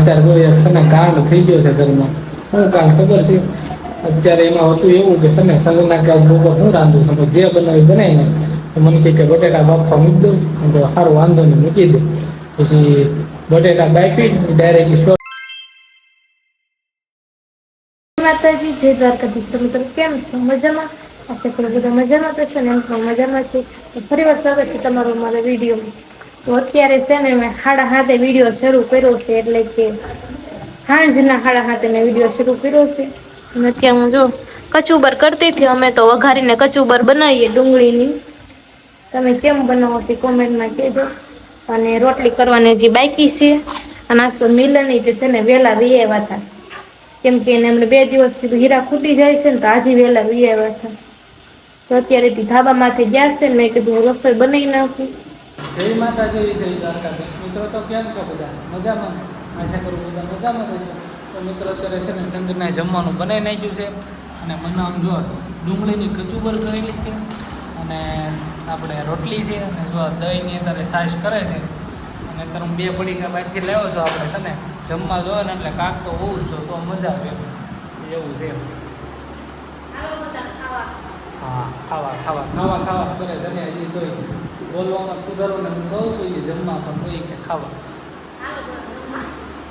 અત્યારે જોઈએ છે ને કાંડ થઈ ગયો છે ઘરમાં. શું કાંડ ખબર છે? અત્યારે એમાં હતું એવું કે છે ને સંજના કે બપોર હું રાંધું છું, જે બનાવી બનાવીને તો મને કહે કે બટેટા બાફવા મૂકી દઉં. તો સારું વાંધો નહીં મૂકી દે. પછી બટેટા બાફી ડાયરેક્ટ માતાજી, જય દ્વારકાધીશ. તો મિત્રો કેમ છો? મજામાં? આશા કરું બધા મજામાં તો છો ને? એમ પણ મજામાં છે. તો ફરી વાર સ્વાગત છે તમારું મારા વિડીયોમાં. તો અત્યારે છે ને મેં 7:30 વિડીયો શરૂ કર્યો છે, એટલે કે સાંજના 7:30 મેં વિડીયો શરૂ કર્યો છે. અને અત્યારે હું જો કચુબર કરતી હતી. અમે તો વઘારીને કચુબર બનાવીએ ડુંગળીની. તમે કેમ બનાવો તે કોમેન્ટમાં કહેજો. અને રોટલી કરવાની જે બાકી છે. આ નાસ્તો મિલની જે છે ને વહેલા વી આવ્યા હતા, કેમ કે એને એમને 2 દિવસથી હીરા ખૂટી જાય છે ને, તો આજે વહેલા વી આવ્યા હતા. તો અત્યારે ધાબામાંથી ગયા છે ને, મેં કીધું રસોઈ બનાવી નાખું. જય માતાજી, જય દ્વારકાધીશ. મિત્રો તો કેમ છો બધા? મજામાં? આશા કરું બધા મજામાં રહેશે. તો મિત્રો અત્યારે છે ને સંજના જમવાનું બનાવી નાખ્યું છે. અને બનાવ જો ડુંગળીની કચુબર કરેલી છે, અને આપણે રોટલી છે, અને જો દહીંની અત્યારે સાસ કરે છે. અને અત્યારે હું 2 પડીકા બહારથી લાવ્યો છું. આપણે છે ને જમવા જોઈએ ને એટલે કાંક તો હોવું જ જો, તો મજા આવે એવું છે. હા, ખાવા ખાવા ખાવા ખાવા કરે છે ને. હજી તો બોલવામાં સુધારો ને હું કહું છું એ જમવા પણ કોઈ કે ખાવા.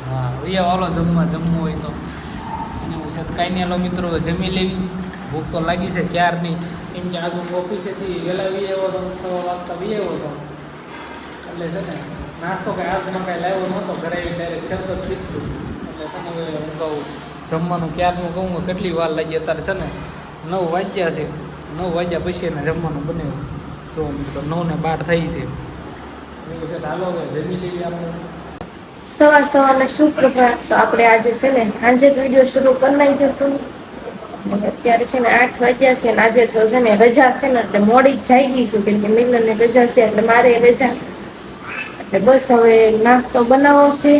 હા, રિયા વાલો જમવું હોય તો એવું છે. કાંઈ નહીં, હાલો મિત્રો જમી લેવી. ભૂખ તો લાગી છે ક્યારની, કેમ કે આજુ ઓફિસેથી વહેલા વી આવ્યો હતો, 6 વાગતા વી આવ્યો હતો. એટલે છે ને નાસ્તો કાંઈ આજમાં કાંઈ લાવ્યો નહોતો, ઘરે ડાયરેક્ટ શરબત પીધું. એટલે છે ને હું કહું જમવાનું ક્યારનું કહું કેટલી વાર લાગી. અત્યારે છે ને 9 વાગ્યા છે. 9 વાગ્યા પછી એને જમવાનું બનાવ્યું. જો મિત્રો 9:12 થઈ છે. એવું છે. હાલો હવે જમી લઈએ આપણે. સવારના સુપ્રભાત. તો આપણે આજે છે ને સાંજે વિડીયો શરૂ કરી નાખ્યો હતો. અત્યારે છે ને 8 વાગ્યા છે ને આજે તો છે ને રજા છે ને, એટલે મોડી જ જાગી છું, કેમ કે મિલનને રજા છે એટલે મારે રજા. એટલે બસ હવે નાસ્તો બનાવવો છે.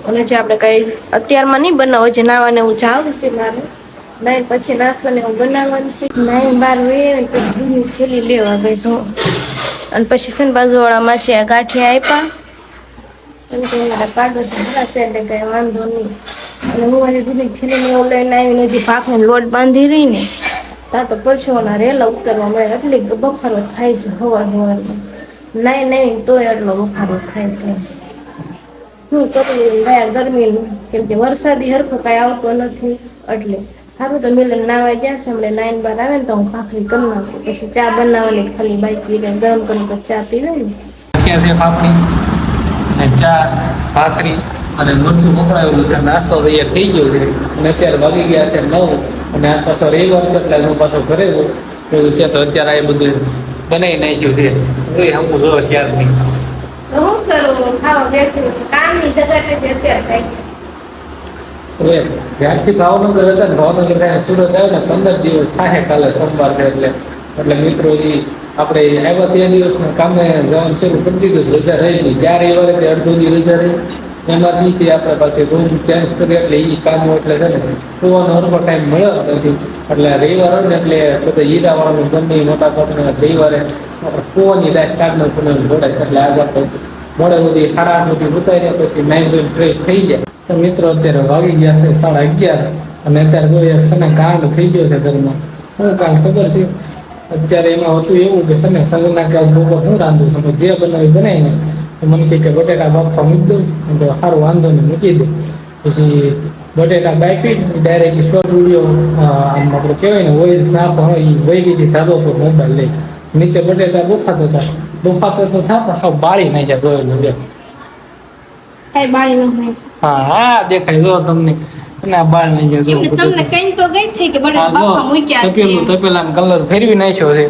અને જે આપણે કઈ અત્યારમાં નહીં બનાવો, જે નાવાને હું જાઉં છે મારે 9 પછી નાસ્તો ને હું બનાવવાનું છે. 9-12 વે તો દૂધની થેલી લેવા ગઈ છું. અને પછી છે ને બાજુવાળા માસી આ ગાંઠિયા આપ્યા, એમ કે મારા પાડોશી ભરાશે એટલે કઈ વાંધો નહીં. અને હું હજી દૂધની થેલીને એવું લઈને આવીને હજી ભાખનો લોટ બાંધી રહી ને, ત્યાં તો પરસોના રેલા ઉતરવા મળે. એટલી બફારો થાય છે સવારમાં. નહીં તોય એટલો બફારો થાય છે. શું કરવું ભાઈ ગરમીનું, કેમ કે વરસાદી હરખો કાંઈ આવતો નથી. એટલે સારું તો મિલન નાવા ગયા છે. હમણાં 9-12 આવે ને તો હું ભાખરી કરી નાખું. પછી ચા બનાવવાની ખાલી બાકી રહે, ગરમ કરીને પછી ચા પીવે ને. છે પાપડી અને ચા, ભાખરી અને મરચું પકડાવેલું છે. નાસ્તો તૈયાર થઈ ગયો છે. અને અત્યારે વાગી ગયા છે 9. અને આ પાછો રવિવાર છે એટલે હું પાછો ઘરે એવું છે. તો અત્યારે આ બધું બનાવી નાખ્યું છે. હમું જો ક્યારની હું કરું ખાવા બેઠું છે. કામની સગાઈ અત્યારે થાય. હવે જ્યારથી ભાવનગર હતા ને, ભાવનગર ત્યાં સુરત આવ્યો ને 15 દિવસ થાય. કાલે સોમવાર છે એટલે મિત્રો આપણે આવ્યા તે દિવસના કામે જવાનું શરૂ કરી દીધું. રજા રહી ગઈ. ગયા રવિવારે તે અડધો દી રજા રહી. એમાંથી આપણે પાસે રૂમ ચેન્જ કરીએ એટલે એ કામ એટલે છે ને સુવાનો હરખો ટાઈમ મળ્યો નથી. એટલે રવિવાર હોય ને એટલે બધા હીરાવાળાનું ગમે મોટા ભાગને રવિવારે કુવાની દાય સ્ટાર્ટનો જોડે છે. એટલે આજે આપણે મોડે સુધી 8:30 સુધી ઉતારીએ, પછી 9 ફ્રેશ થઈ જાય. તો મિત્રો અત્યારે વાગી ગયા છે 11:30. અને અત્યારે જોઈએ છે ને કાંડ થઈ ગયો છે ઘરમાં. શું કાંડ ખબર છે? અત્યારે એમાં હતું એવું કે છે ને સંજના કે બપોર હું રાંધું છું, જે બનાવી બનાવીને તો મને કહે કે બટેટા બાફવા મૂકી દઉં. તો સારું વાંધો નહીં મૂકી દે. પછી બટેટા બાફી ડાયરેક્ટ શોર્ટ વિડીયો આમ આપણે કહેવાય ને વોઇસ નાખો હોય એ વહી ગઈ ધાબા પર મોબાઈલ લઈ. નીચે બટેટા બફાતા તો થા પણ સાવ બાળી નાખ્યા જોયેલું છે. કઈ બાળી ન હા દેખાય જો તમને. અને આ બાળ નહીં જો તમને કઈ તો ગઈ થઈ કે બટેટા બાફવા મૂક્યા છે. તપેલામાં કલર ફેરવી નાખ્યો છે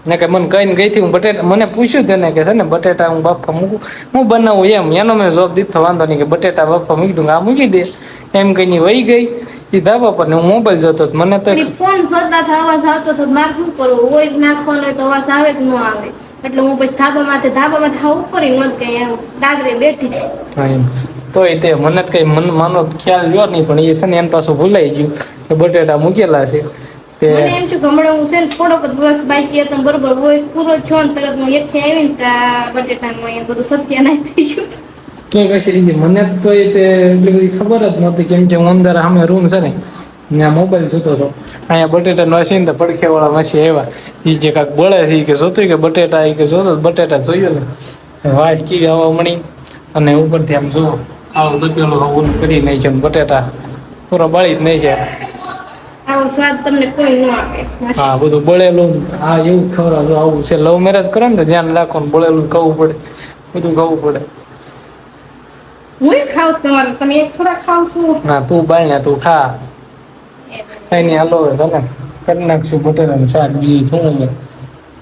ને કે મને કહીને ગઈ થી હું બટેટા, મને પૂછ્યું તેને કે છે ને બટેટા હું બાફવા મૂકું, હું બનાવું એમ. એનો મેં જવાબ દીધો વાંધો નહીં, કે બટેટા બાફવા મૂકી દઉં. આ મૂકી દે એમ કહીને વહી ગઈ એ ધાબા પર ને હું મોબાઈલ જોતો. મને તો ફોન જોતા અવાજ આવતો હતો. મારે શું કરવું? વોઇસ નાખવાનો તો અવાજ આવે કે ન આવે. એટલે હું પછી ધાબામાંથી હા ઉપર નહોત ગઈ, એમ દાદરે બેઠી. હા એમ તો એ તે મને જ કઈ માનો ખ્યાલ રહ્યો નહીં. પણ એ છે ને એમ પાછું ભૂલાઈ ગયું કે બટેટા મૂકેલા છે. મને એમ થયું હમણાં હું છે ને થોડોક જ બસ બાકી હતો, બરોબર વોઇસ પૂરો છો ને તરત હું એકઠી આવી ને ત્યાં બટેટામાં એ બધું સત્યાનાશ થઈ ગયું. તોય પછી મને તો એ તે એટલી બધી ખબર જ નહોતી કેમ કે હું અંદર સામે રૂમ છે ને ત્યાં મોબાઈલ જોતો હતો અહીંયા બટેટા વાસી ને તો પડખે વાળા વાસી આવ્યા એ કે કાંક બળે છે કે જોતું કે બટેટા એ કે જોતો બટેટા જોયું ને વાસ કી હવા મણી અને ઉપરથી આમ જુઓ આવું તપેલું ઓલું કરી નાખ્યું ને બટેટા પૂરા બળી જ નહીં જાય આવો સ્વાદ તમને કોઈ ન આપે. હા બધું બળેલું હા એવું જ ખબર આવું છે લવ મેરેજ કરો ને તો ધ્યાન રાખો ને બળેલું ખાવું પડે બધું ખાવું પડે. હું ખાવ તમારે તમે એક થોડા ખાવ છો. ના તું બાળને તું ખા કઈ નહીં હાલો હવે તને કરી નાખશું બટેટાનું શાક બીજું થોડું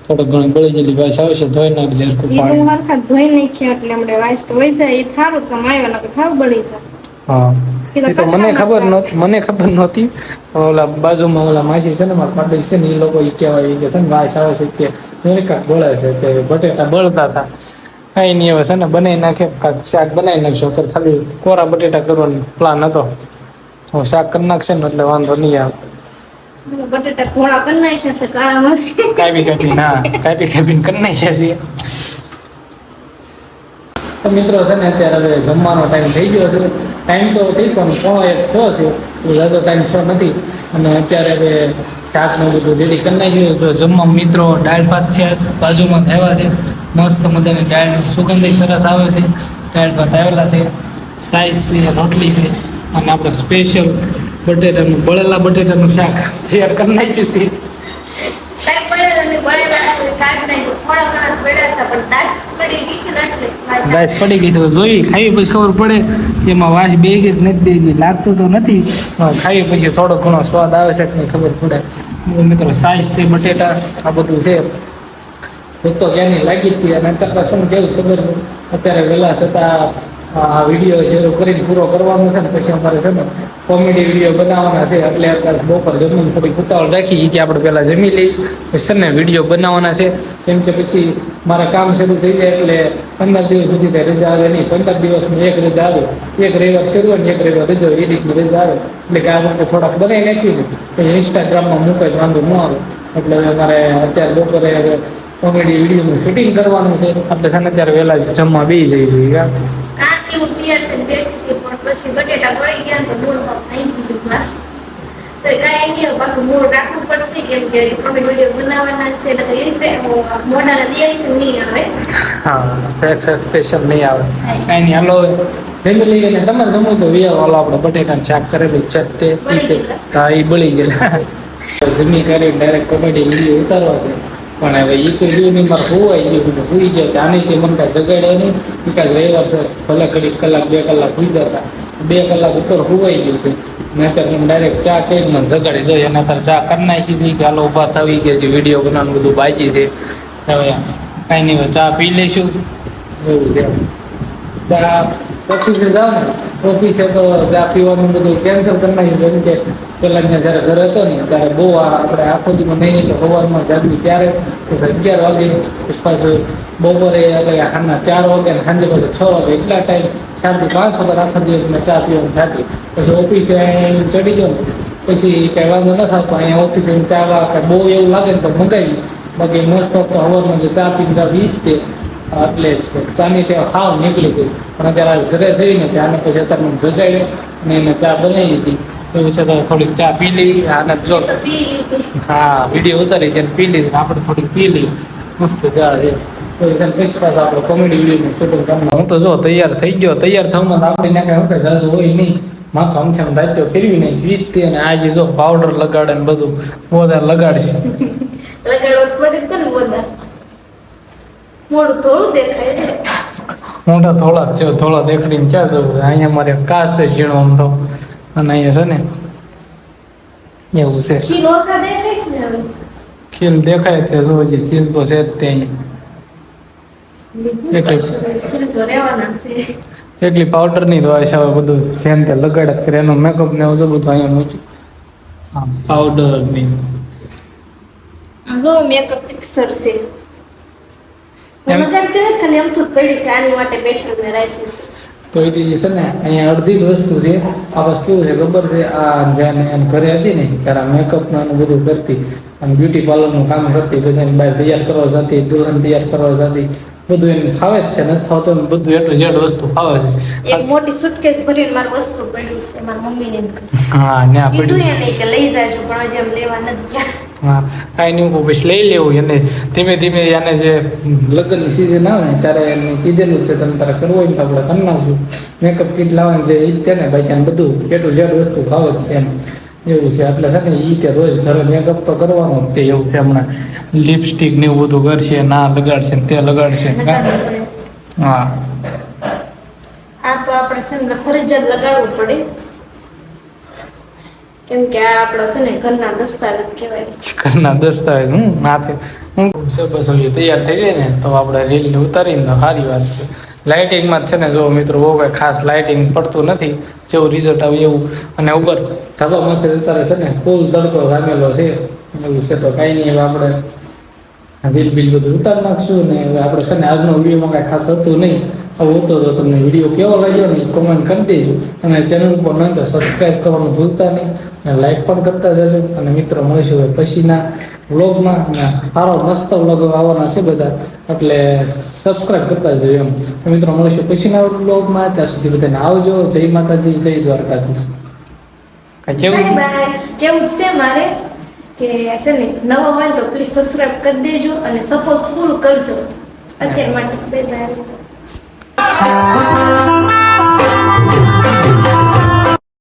થોડુંક ઘણું બળી ગયેલી ભાઈ આવશે ધોઈ નાખજે હરખું એ તો પાણી. હરખા ધોઈ નાખ્યા એટલે હમણાં વાસ્ટ હોય જાય એ થારું તમે આવ્યા નકર થાવ બળી જાય. હા એ તો મને ખબર નહોતી ઓલા બાજુમાં ઓલા માસી છે ને મારા પાડોશી છે ને એ લોકો એ કહેવાય કે છે ને વાસ આવે છે કે જોઈને કાંક બળે છે કે બટેટા બળતા હતા કાંઈ નહીં હવે છે ને બનાવી નાખે કાંક શાક બનાવી નાખશો તો ખાલી કોરા બટેટા કરવાનો પ્લાન હતો હું શાક કરી નાખશે ને એટલે વાંધો નહીં આવે. બટેટા થોડા કરી નાખ્યા છે કાળામાંથી. કાપી ના કાપીને કરી નાખ્યા છીએ. તો મિત્રો છે ને અત્યારે હવે જમવાનો ટાઈમ થઈ ગયો છે ટાઈમ તો થઈ પણ 1:30 થયો છે તો જાજો ટાઈમ થયો નથી અને અત્યારે હવે શાકનું બધું રેડી કરી નાખ્યું તો જમવા મિત્રો દાળ ભાત છે બાજુમાં થયા છે મસ્ત મજાની દાળ સુગંધી સરસ આવે છે દાળ ભાત આવેલા છે સાઈઝ છે રોટલી છે અને આપણે સ્પેશિયલ બટેટાનું બળેલા બટેટાનું શાક તૈયાર કરી નાખ્યું છે. દાસ પડી ગઈ તો જોઈ ખાઈ પછી ખબર પડે કે એમાં વાસ બે ગઈ નથી બે ગઈ લાગતું તો નથી ખાઈ પછી થોડો ઘણો સ્વાદ આવે છે કે નહીં ખબર પડે. મિત્રો સાઈઝ છે બટેટા આ બધું છે તો ક્યાંની લાગી હતી અને અત્યારે શું કેવું ખબર છે અત્યારે વહેલા છતાં આ વિડીયો જેવો કરીને પૂરો કરવાનો છે ને પછી અમારે છે ને કોમેડી વિડીયો બનાવવાના છે એટલે અત્યારે બપોર જમવાનું થોડીક ઉતાવળ રાખી કે આપણે પહેલાં જમી લઈ પછી છે ને વિડીયો બનાવવાના છે કેમ કે પછી મારા કામ શરૂ થઈ જાય એટલે 15 દિવસ સુધી કંઈ રજા આવે નહીં 15 દિવસમાં એક રજા આવે એક રવિવાર શરૂ હોય ને એક રવિવાર રજા એ રીતની રજા આવે એટલે કે આ વખતે થોડાક બનાવી નાખી ને પછી ઇન્સ્ટાગ્રામમાં મૂકે તો વાંધો ન આવે એટલે અમારે અત્યારે બપોરે કોમેડી વિડીયોનું શૂટિંગ કરવાનું છે આપણે છે ને અત્યારે વહેલા જમવા બેસી જઈએ છીએ. હું તૈયાર થઈને બેઠી હતી પણ પછી બટેટા ગળી ગયા તો મૂળ ભાવ થઈ ગયું મારે તો કાંઈ નહીં પાછું મૂળ રાખવું પડશે કેમ કે કમેન્ટ વિડીયો બનાવવાના છે એટલે એ રીતે મોઢાના રિએક્શન નહીં આવે. હા સ્પેશિયલ નહીં આવે કાંઈ નહીં હાલો જમી લઈએ ને તમારે જમવું તો વિયાવ હાલો આપણે બટેટાનું શાક કરેલું છે તે હા એ બળી ગયેલા જમી કરી ડાયરેક્ટ કોમેડી વિડીયો ઉતારવા છે પણ હવે એ તો જોઈને મારે હોવાઈ ગયું બધું હોઈ ગયો કે આની તે મને કાંઈ જગાડે નહીં વિકાસ રવિવાર છે ભલે ઘડી કલાક 2 કલાક હોઈ જતા 2 કલાક ઉપર હોવાઈ ગયું છે ને અત્યારે હું ડાયરેક્ટ ચા કરીને મને જગાડી જોઈએ અને અત્યારે ચા કરી નાખી છે કે હાલો ઊભા થવી ગયા છે વિડીયો બનાવવાનું બધું બાકી છે હવે કાંઈ નહીં હવે ચા પી લઈશું એવું છે. ચા ઓફિસે જાઓ ને ઓફિસે તો ચા પીવાનું બધું કેન્સલ કરી નાખ્યું કેમ કે પહેલાં અહીંયા જ્યારે ઘર હતો ને ત્યારે બહુ આપણે આખો દીમાં નહીં તો સવારમાં જાગવી ત્યારે પછી 11 વાગે પછી પાછું બપોરે એટલે સાંજના 4 વાગે ને સાંજે પાછું 6 વાગે એટલા ટાઈમ 4 થી 5 વખત આખા દિવસમાં ચા પીવાનું થતી પછી ઓફિસે ચડી ગયો ને પછી કાંઈ વાંધો ન થતો અહીંયા ઓફિસે ચા કાંઈ બહુ એવું લાગે ને તો મંગાવી બાકી મોસ્ટ ઓફ તો સવારમાં જે ચા પીને ઈ જ તે એટલે ચાની ટેવ હાવ નીકળી ગઈ પણ અત્યારે ઘરે જઈને ત્યાંને પછી અત્યારે મને જગાડ્યો અને એને ચા બનાવી દીધી એવું છે તો થોડીક ચા પી લઈ અને જો હા વિડીયો ઉતારી તેને પી લીધી આપણે થોડીક પી લઈ મસ્ત ચા છે પછી પાછું આપણે કોમેડી વિડીયોનું શૂટિંગ કરવાનું. હું તો જો તૈયાર થઈ ગયો તૈયાર થવામાં તો આપણે ત્યાં કાંઈ જાજુ હોય નહીં માથું આમથામ દાચ્યો ફેરવી નહીં વીજતી અને આજે જો પાવડર લગાડે ને બધું વધારે લગાડશે લગાડવા પડે તો ને વધારે મોઢું થોડું દેખાય છે મોટા થોડા જ છે થોડા દેખાડીને ક્યાં જવું અહીંયા મારે કાસ છે ઝીણો આમ તો અને અહીંયા છે ને એવું છે ખીલ ઓછા દેખાય છે ને હવે ખીલ દેખાય જ છે જો હજી ખીલ તો છે જ તે અહીંયા ખીલ તો રહેવાના છે એટલી પાવડરની દવા છે હવે બધું જેમ તે લગાડે જ કરે એનો મેકઅપ ને એવું બધું અહીંયા મૂક્યું હા પાવડરની જો મેકઅપ પિક્ચર છે લગાડતી નથી ખાલી એમ તો પડ્યું છે આની માટે સ્પેશિયલ મેં રાખ્યું છે તો એ છે ને અહીંયા અડધી જ વસ્તુ છે આ બસ કેવું છે ખબર છે આ જ્યાં ઘરે હતી ને ત્યારે મેકઅપ ને બધું કરતી અને બ્યુટી પાર્લરનું કામ કરતી, બધાને બહાર તૈયાર કરવા જતી, દુલ્હન તૈયાર કરવા જતી, બધું એને ફાવે જ છે. નથી ફાવતું ને બધું એટલું જેડ વસ્તુ ફાવે છે. એક મોટી સુટકેસ ભરીને મારી વસ્તુ પડી છે મારી મમ્મીને એમ કહ્યું. હા ત્યાં કીધું પડી. એને કે લઈ જાજો પણ હજી એમ લેવા નથી ગયા. હા કાંઈ નહીં, હું પછી લઈ લેવું એને ધીમે ધીમે. એને જે લગ્નની સિઝન આવે ને ત્યારે એને કીધેલું છે તમે તારે કરવું હોય ને તો આપણે કરી નાખશું. મેકઅપ કીટ લાવવાની જે ઈ જ છે ને ભાઈ, ત્યાં બધું એટલું જેડ વસ્તુ ફાવે જ છે એમ એવું છે. એટલે છે ને એ તે રોજ ઘરે મેકઅપ તો કરવાનો જ તે એવું છે. હમણાં લિપસ્ટિક ને એવું બધું કરશે, ના લગાડશે ને તે લગાડશે. લગાડવું પડે. હા આ તો આપણે છે ને ફરજિયાત લગાડવું પડે કેમ કે આ આપણા છે ને ઘરના દસ્તાવેજ કહેવાય. ઘરના દસ્તાવેજ માથે હું બસ હવે તૈયાર થઈ જાય ને તો આપણે રીલને ઉતારીને તો સારી વાત છે. લાઇટિંગમાં જ છે ને જો મિત્રો બહુ કાંઈ ખાસ લાઇટિંગ પડતું નથી, જેવું રિઝલ્ટ આવે એવું. અને ઉપર ધાબામાંથી અત્યારે છે ને ફૂલ તડકો જામેલો છે એવું છે. તો કાંઈ નહીં, હવે આપણે રીલ બિલ બધું ઉતારી નાખશું. ને હવે આપણે છે ને આજનો વિડીયોમાં કાંઈ ખાસ હતું નહીં. હવે હતો તો તમને વિડીયો કેવો લાગ્યો ને કોમેન્ટ કરી દેજો. અને ચેનલ પર નહીં તો સબસ્ક્રાઈબ કરવાનું ભૂલતા નહીં, અને લાઈક પણ કરતા જજો. અને મિત્રો મળીશું હવે પછીના વ્લોગમાં. અને સારો મસ્ત વ્લોગ આવવાના છે બધા, એટલે સબસ્ક્રાઈબ કરતા જજો એમ. તો મિત્રો મળીશું પછીના વ્લોગમાં. ત્યાં સુધી બધાને આવજો. જય માતાજી, જય દ્વારકાધીશ. કેવું છે? બાય. કેવું જ છે મારે કે છે ને નવા હોય તો પ્લીઝ સબસ્ક્રાઇબ કરી દેજો અને સપોર્ટ ફૂલ કરજો. અત્યાર માટે બાય બાય.